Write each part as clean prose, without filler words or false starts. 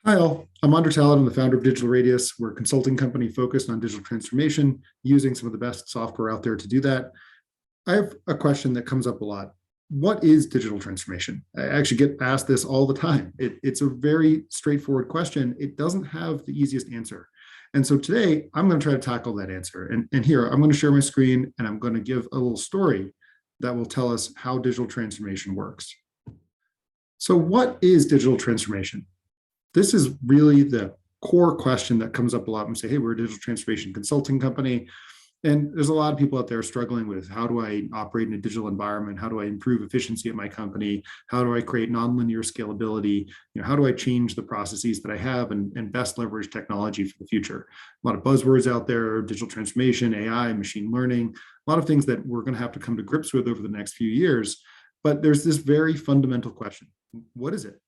Hi all, I'm Andre Talent. I'm the founder of DigitalRadius. We're a consulting company focused on digital transformation, using some of the best software out there to do that. I have a question that comes up a lot. What is digital transformation? I actually get asked this all the time. It's a very straightforward question. It doesn't have the easiest answer. And so today I'm going to try to tackle that answer. And here I'm going to share my screen and I'm going to give a little story that will tell us how digital transformation works. So what is digital transformation? This is really the core question that comes up a lot when we say, hey, we're a digital transformation consulting company. And there's a lot of people out there struggling with how do I operate in a digital environment? How do I improve efficiency at my company? How do I create nonlinear scalability? How do I change the processes that I have and best leverage technology for the future? A lot of buzzwords out there, digital transformation, AI, machine learning, a lot of things that we're going to have to come to grips with over the next few years. But there's this very fundamental question. What is it?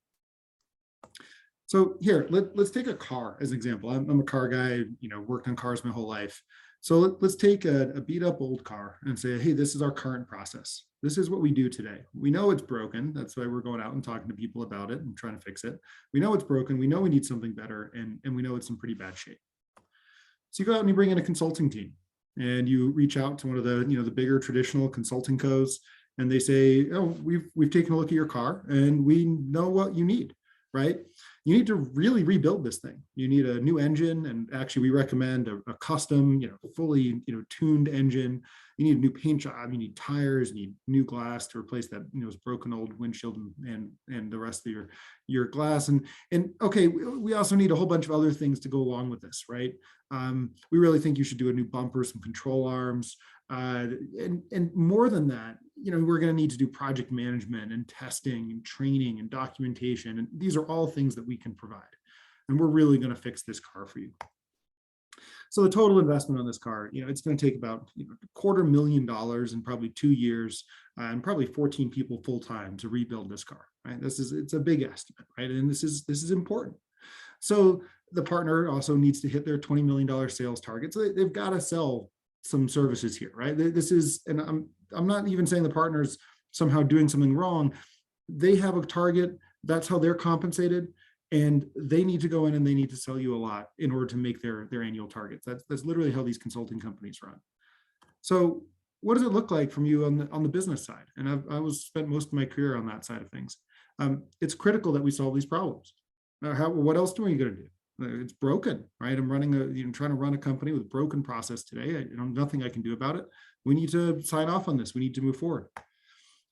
So here, let's take a car as an example. I'm a car guy, worked on cars my whole life. So let's take a beat up old car and say, hey, this is our current process. This is what we do today. We know it's broken. That's why we're going out and talking to people about it and trying to fix it. We know it's broken. We know we need something better, and we know it's in pretty bad shape. So you go out and you bring in a consulting team and you reach out to one of the bigger traditional consulting co's, and they say, oh, we've taken a look at your car and we know what you need, right? You need to really rebuild this thing. You need a new engine, and actually we recommend a custom, fully, tuned engine. You need a new paint job. You need tires. You need new glass to replace that, broken old windshield and the rest of your glass. And okay, we also need a whole bunch of other things to go along with this, right? We really think you should do a new bumper, some control arms, and more than that, we're going to need to do project management and testing and training and documentation. And these are all things that we can provide. And we're really going to fix this car for you. So the total investment on this car, it's going to take about $250,000 in probably 2 years, and probably 14 people full time to rebuild this car. Right? It's a big estimate, right? And this is important. So the partner also needs to hit their $20 million sales target. So they've got to sell some services here, right? This is, and I'm not even saying the partner's somehow doing something wrong. They have a target. That's how they're compensated. And they need to go in and they need to sell you a lot in order to make their annual targets. That's literally how these consulting companies run. So what does it look like from you on the business side? And I was spent most of my career on that side of things. It's critical that we solve these problems. What else are we going to do? It's broken, right? I'm trying to run a company with broken process today. Nothing I can do about it. We need to sign off on this. We need to move forward.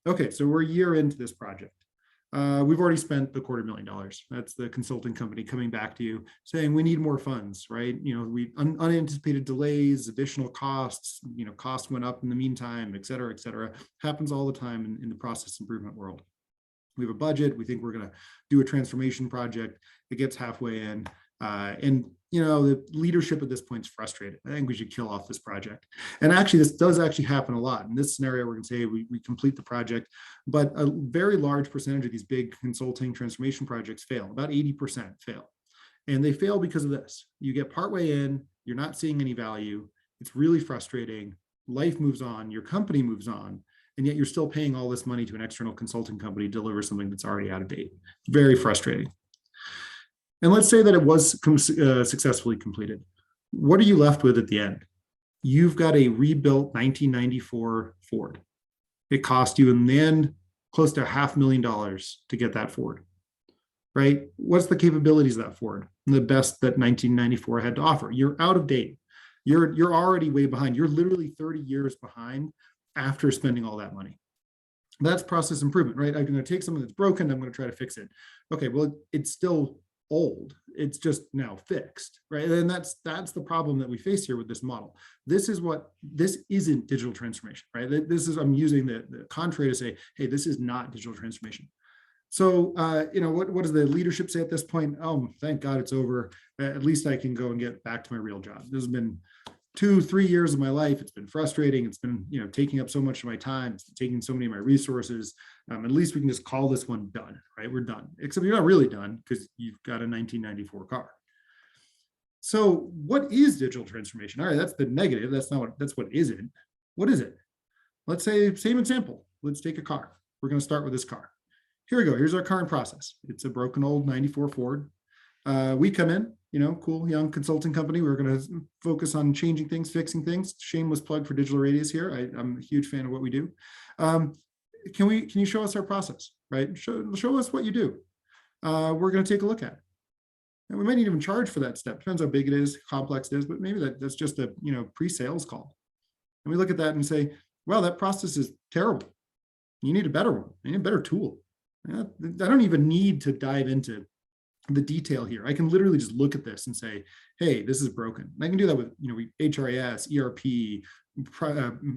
Okay, so we're a year into this project. We've already spent the $250,000. That's the consulting company coming back to you saying we need more funds, right? We unanticipated delays, additional costs, costs went up in the meantime, et cetera, happens all the time in the process improvement world. We have a budget. We think we're going to do a transformation project. It gets halfway in. And the leadership at this point is frustrated. I think we should kill off this project. And actually, this does actually happen a lot. In this scenario, we're going to say we complete the project, but a very large percentage of these big consulting transformation projects fail. About 80% fail. And they fail because of this. You get partway in, you're not seeing any value. It's really frustrating. Life moves on, your company moves on, and yet you're still paying all this money to an external consulting company to deliver something that's already out of date. Very frustrating. And let's say that it was successfully completed. What are you left with at the end? You've got a rebuilt 1994 Ford. It cost you in the end close to $500,000 to get that Ford, right? What's the capabilities of that Ford? The best that 1994 had to offer. You're out of date. You're already way behind. You're literally 30 years behind after spending all that money. That's process improvement, right? I'm going to take something that's broken. I'm going to try to fix it. Okay, well, it's still old. It's just now fixed, right? And that's the problem that we face here with this model. This isn't digital transformation, right? I'm using the contrary to say, hey, this is not digital transformation. So, what does the leadership say at this point? Oh, thank God it's over. At least I can go and get back to my real job. This has been 2-3 years of my life. It's been frustrating. It's been, taking up so much of my time. It's taking so many of my resources. At least we can just call this one done, right? We're done. Except you're not really done because you've got a 1994 car. So what is digital transformation? All right, that's the negative. That's what isn't. What is it? Let's say, same example. Let's take a car. We're going to start with this car. Here we go. Here's our current process. It's a broken old 94 Ford. We come in, cool young consulting company. We're going to focus on changing things, fixing things. Shameless plug for DigitalRadius here. I'm a huge fan of what we do. Can you show us our process, right? Show us what you do. We're going to take a look at it. And we might not even charge for that step. Depends how big it is, complex it is, but maybe that's just a pre-sales call. And we look at that and say, well, that process is terrible. You need a better one. You need a better tool. I don't even need to dive into the detail here. I can literally just look at this and say, hey, this is broken. And I can do that with HRIS, ERP,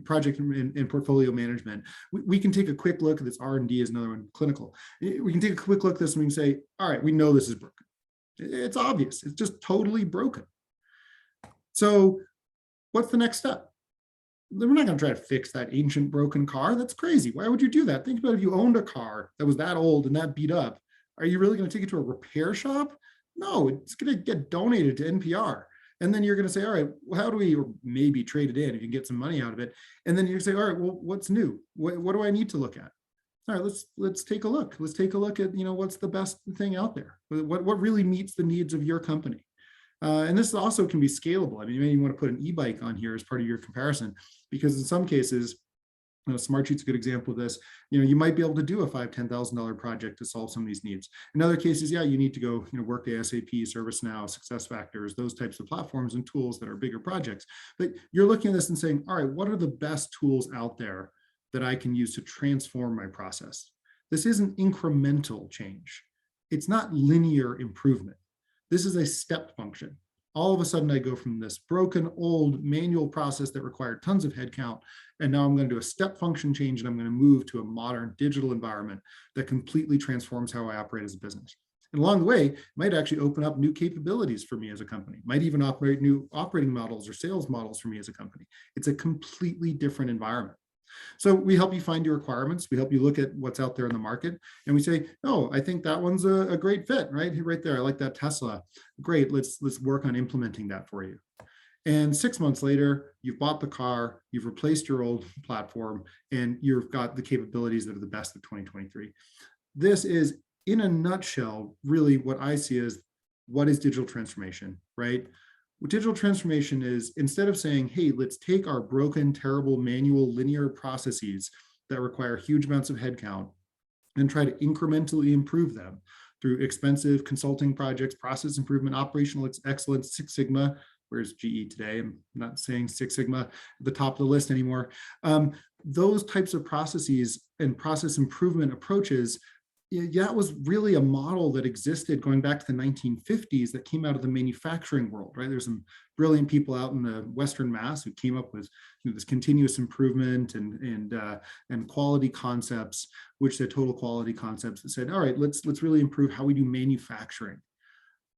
project and portfolio management. We can take a quick look at this. R&D is another one, clinical. We can take a quick look at this and we can say, all right, we know this is broken. It's obvious. It's just totally broken. So what's the next step? We're not going to try to fix that ancient broken car. That's crazy. Why would you do that? Think about if you owned a car that was that old and that beat up. Are you really going to take it to a repair shop? No, it's going to get donated to NPR. And then you're going to say, all right, well, how do we, or maybe trade it in if you can get some money out of it. And then you say, all right, well, what's new? What do I need to look at? All right, let's take a look. Let's take a look at, what's the best thing out there? What really meets the needs of your company? And this also can be scalable. I mean, maybe you want to put an e-bike on here as part of your comparison, because in some cases, Smartsheet's a good example of this. You might be able to do a $5,000, $10,000 project to solve some of these needs. In other cases, yeah, you need to go, work the SAP, ServiceNow, SuccessFactors, those types of platforms and tools that are bigger projects. But you're looking at this and saying, all right, what are the best tools out there that I can use to transform my process? This isn't incremental change. It's not linear improvement. This is a step function. All of a sudden I go from this broken old manual process that required tons of headcount, and now I'm going to do a step function change, and I'm going to move to a modern digital environment that completely transforms how I operate as a business. And along the way, it might actually open up new capabilities for me as a company, might even operate new operating models or sales models for me as a company. It's a completely different environment. So we help you find your requirements. We help you look at what's out there in the market. And we say, oh, I think that one's a great fit, right? Right there. I like that Tesla. Great. Let's work on implementing that for you. And 6 months later, you've bought the car, you've replaced your old platform, and you've got the capabilities that are the best of 2023. This is, in a nutshell, really what I see as what is digital transformation, right? What digital transformation is, instead of saying, hey, let's take our broken, terrible, manual, linear processes that require huge amounts of headcount and try to incrementally improve them through expensive consulting projects, process improvement, operational excellence, Six Sigma. Where's GE today? I'm not saying Six Sigma at the top of the list anymore. Those types of processes and process improvement approaches, that was really a model that existed going back to the 1950s that came out of the manufacturing world, right? There's some brilliant people out in the Western Mass who came up with this continuous improvement and quality concepts, which they're total quality concepts that said, all right, let's really improve how we do manufacturing.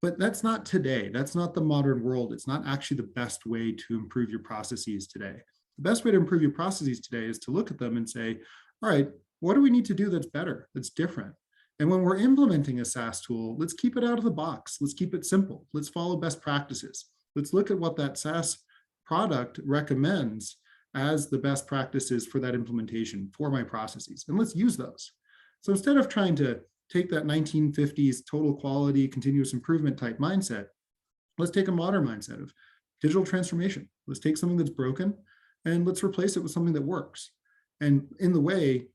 But that's not today. That's not the modern world. It's not actually the best way to improve your processes today. The best way to improve your processes today is to look at them and say, all right, what do we need to do that's better, that's different? And when we're implementing a SaaS tool, let's keep it out of the box. Let's keep it simple. Let's follow best practices. Let's look at what that SaaS product recommends as the best practices for that implementation for my processes. And let's use those. So instead of trying to take that 1950s total quality, continuous improvement type mindset, let's take a modern mindset of digital transformation. Let's take something that's broken and let's replace it with something that works. And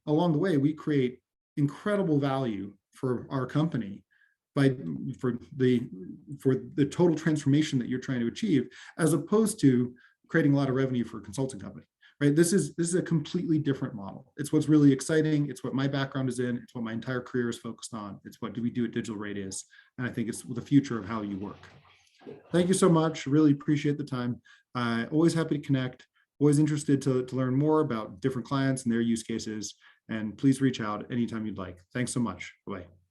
along the way, we create incredible value for our company for the total transformation that you're trying to achieve, as opposed to creating a lot of revenue for a consulting company, right? This is a completely different model. It's what's really exciting. It's what my background is in. It's what my entire career is focused on. It's what do we do at DigitalRadius. And I think it's the future of how you work. Thank you so much. Really appreciate the time. Always happy to connect. Always interested to learn more about different clients and their use cases. And please reach out anytime you'd like. Thanks so much. Bye-bye.